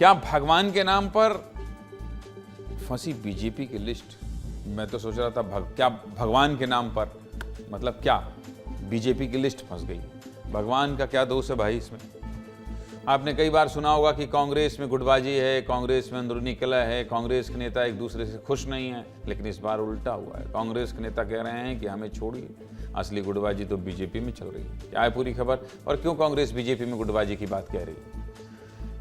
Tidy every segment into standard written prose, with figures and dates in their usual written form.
क्या भगवान के नाम पर फंसी बीजेपी की लिस्ट? मैं तो सोच रहा था क्या भगवान के नाम पर मतलब क्या बीजेपी की लिस्ट फंस गई? भगवान का क्या दोष है भाई इसमें? आपने कई बार सुना होगा कि कांग्रेस में गुटबाजी है, कांग्रेस में अंदरूनी कलह है, कांग्रेस के नेता एक दूसरे से खुश नहीं है। लेकिन इस बार उल्टा हुआ है। कांग्रेस के नेता कह रहे हैं कि हमें छोड़िए, असली गुटबाजी तो बीजेपी में चल रही है। क्या है पूरी खबर और क्यों कांग्रेस बीजेपी में गुटबाजी की बात कह रही है,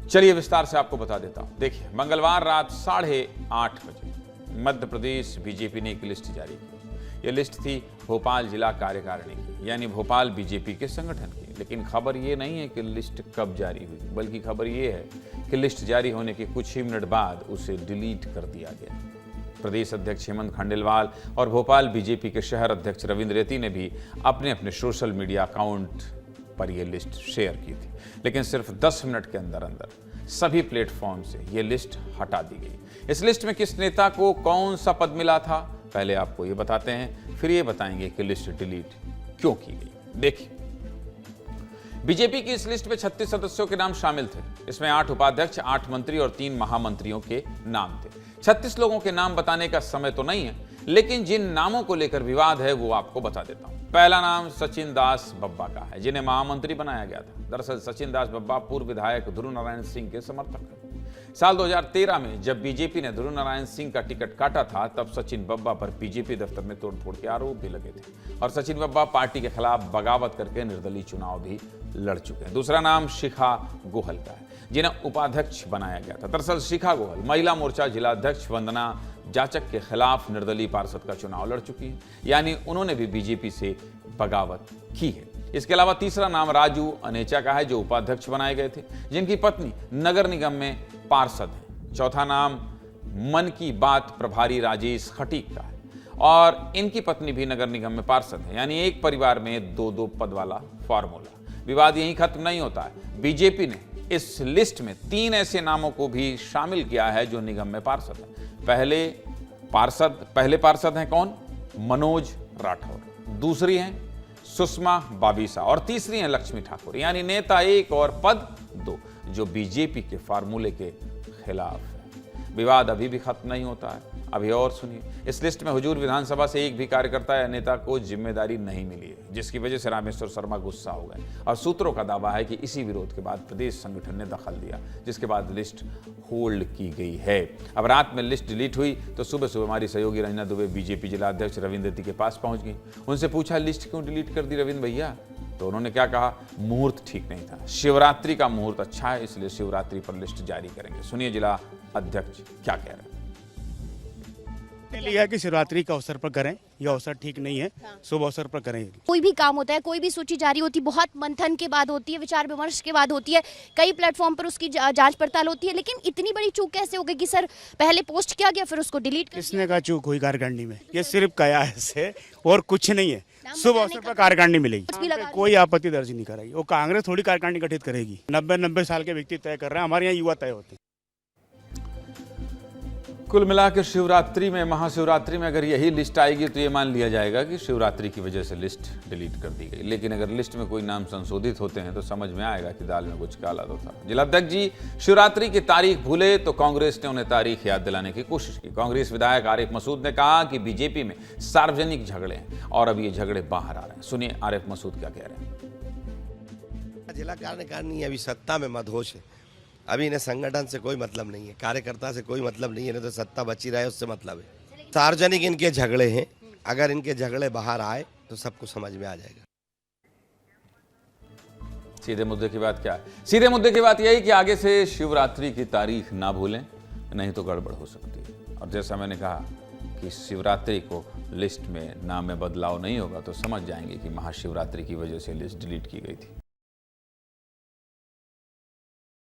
चलिए विस्तार से आपको बता देता हूं। देखिए, मंगलवार रात 8:30 बजे मध्य प्रदेश बीजेपी ने एक लिस्ट जारी की। यह लिस्ट थी भोपाल जिला कार्यकारिणी की, यानी भोपाल बीजेपी के संगठन की। लेकिन खबर ये नहीं है कि लिस्ट कब जारी हुई, बल्कि खबर ये है कि लिस्ट जारी होने के कुछ ही मिनट बाद उसे डिलीट कर दिया गया। प्रदेश अध्यक्ष हेमंत खंडेलवाल और भोपाल बीजेपी के शहर अध्यक्ष रविंद्र रेती ने भी अपने अपने सोशल मीडिया अकाउंट पर यह लिस्ट शेयर की थी। लेकिन सिर्फ 10 मिनट के अंदर अंदर सभी प्लेटफॉर्म से यह लिस्ट हटा दी गई। इस लिस्ट में किस नेता को कौन सा पद मिला था, पहले आपको ये बताते हैं, फिर ये बताएंगे कि लिस्ट डिलीट क्यों की गई। देखिए, बीजेपी की इस लिस्ट में 36 सदस्यों के नाम शामिल थे। इसमें 8 उपाध्यक्ष, 8 मंत्री और 3 महामंत्रियों के नाम थे। 36 लोगों के नाम बताने का समय तो नहीं है, लेकिन जिन नामों को लेकर विवाद है वो आपको बता देता हूं। पहला नाम सचिन दास बब्बा का है, जिन्हें महामंत्री बनाया गया था। दरअसल सचिन दास बब्बा पूर्व विधायक ध्रुव नारायण सिंह के समर्थक हैं। साल 2013 में जब बीजेपी ने ध्रुव नारायण सिंह का टिकट काटा था, तब सचिन बब्बा पर बीजेपी दफ्तर में तोड़फोड़ के आरोप भी लगे थे और सचिन बब्बा पार्टी के खिलाफ बगावत करके निर्दलीय चुनाव भी लड़ चुके हैं। दूसरा नाम शिखा गोहल का है, जिन्हें उपाध्यक्ष बनाया गया था। दरअसल शिखा गोहल महिला मोर्चा जिलाध्यक्ष वंदना जाचक के खिलाफ निर्दलीय पार्षद का चुनाव लड़ चुकी हैं, यानी उन्होंने भी बीजेपी से बगावत की है। इसके अलावा तीसरा नाम राजू अनेचा का है, जो उपाध्यक्ष बनाए गए थे, जिनकी पत्नी नगर निगम में पार्षद है। चौथा नाम मन की बात प्रभारी राजेश खटीक का है और इनकी पत्नी भी नगर निगम में पार्षद है, यानी एक परिवार में 2-2 पद वाला फॉर्मूला। विवाद यहीं खत्म नहीं होता है। बीजेपी ने इस लिस्ट में 3 ऐसे नामों को भी शामिल किया है जो निगम में पार्षद है। पहले पार्षद हैं कौन? मनोज राठौर, दूसरी हैं सुषमा बाबीसा और तीसरी हैं लक्ष्मी ठाकुर, यानी नेता 1 और पद 2, जो बीजेपी के फार्मूले के खिलाफ है। विवाद अभी भी खत्म नहीं होता है। अभी और सुनिए, इस लिस्ट में हुजूर विधानसभा से एक भी कार्यकर्ता या नेता को जिम्मेदारी नहीं मिली है, जिसकी वजह से रामेश्वर शर्मा गुस्सा हो गए और सूत्रों का दावा है कि इसी विरोध के बाद प्रदेश संगठन ने दखल दिया, जिसके बाद लिस्ट होल्ड की गई है। अब रात में लिस्ट डिलीट हुई तो सुबह सुबह हमारी सहयोगी रंजना दुबे बीजेपी जिलाध्यक्ष रविंद्र रेती के पास पहुंच गई। उनसे पूछा, लिस्ट क्यों डिलीट कर दी रविंद्र भैया? तो उन्होंने क्या कहा, मुहूर्त ठीक नहीं था, शिवरात्रि का मुहूर्त अच्छा है, इसलिए शिवरात्रि पर लिस्ट जारी करेंगे। सुनिए जिला अध्यक्ष क्या कह रहे हैं। लिया कि शिवरात्रि का अवसर पर करें, यह अवसर ठीक नहीं है, शुभ अवसर पर करें। कोई भी काम होता है, कोई भी सूची जारी होती है, बहुत मंथन के बाद होती है, विचार विमर्श के बाद होती है, कई प्लेटफॉर्म पर उसकी जांच पड़ताल होती है। लेकिन इतनी बड़ी चूक कैसे हो गई कि सर पहले पोस्ट किया गया फिर उसको डिलीट कर? किसने कहा चूक हुई कार्यकारिणी में? ये सिर्फ कयास से और कुछ नहीं है। शुभ अवसर पर कार्यकारिणी मिलेगी, कोई आपत्ति दर्ज नहीं कराई। वो कांग्रेस थोड़ी कार्यकारिणी गठित करेगी। 90 साल के व्यक्ति तय कर रहे हैं, हमारे यहाँ युवा तय होते हैं। कुल मिलाकर शिवरात्रि में, महाशिवरात्रि में अगर यही लिस्ट आएगी तो ये मान लिया जाएगा कि शिवरात्रि की वजह से लिस्ट डिलीट कर दी गई। लेकिन अगर लिस्ट में कोई नाम संशोधित होते हैं तो समझ में आएगा कि दाल में कुछ काला तो था। जिलाध्यक्ष जी शिवरात्रि की तारीख भूले तो कांग्रेस ने उन्हें तारीख याद दिलाने की कोशिश की। कांग्रेस विधायक आरिफ मसूद ने कहा कि बीजेपी में सार्वजनिक झगड़े हैं और अब ये झगड़े बाहर आ रहे हैं। सुनिए आरिफ मसूद क्या कह रहे हैं। जिला कार्यकारिणी अभी सत्ता में मदहोश है। अभी इन्हें संगठन से कोई मतलब नहीं है, कार्यकर्ता से कोई मतलब नहीं है, तो सत्ता बची रहे उससे मतलब है। सार्वजनिक इनके झगड़े हैं, अगर इनके झगड़े बाहर आए तो सबको समझ में आ जाएगा। सीधे मुद्दे की बात क्या है? सीधे मुद्दे की बात यही कि आगे से शिवरात्रि की तारीख ना भूलें, नहीं तो गड़बड़ हो सकती है। और जैसा मैंने कहा कि शिवरात्रि को लिस्ट में नाम में बदलाव नहीं होगा तो समझ जाएंगे कि महाशिवरात्रि की वजह से लिस्ट डिलीट की गई थी।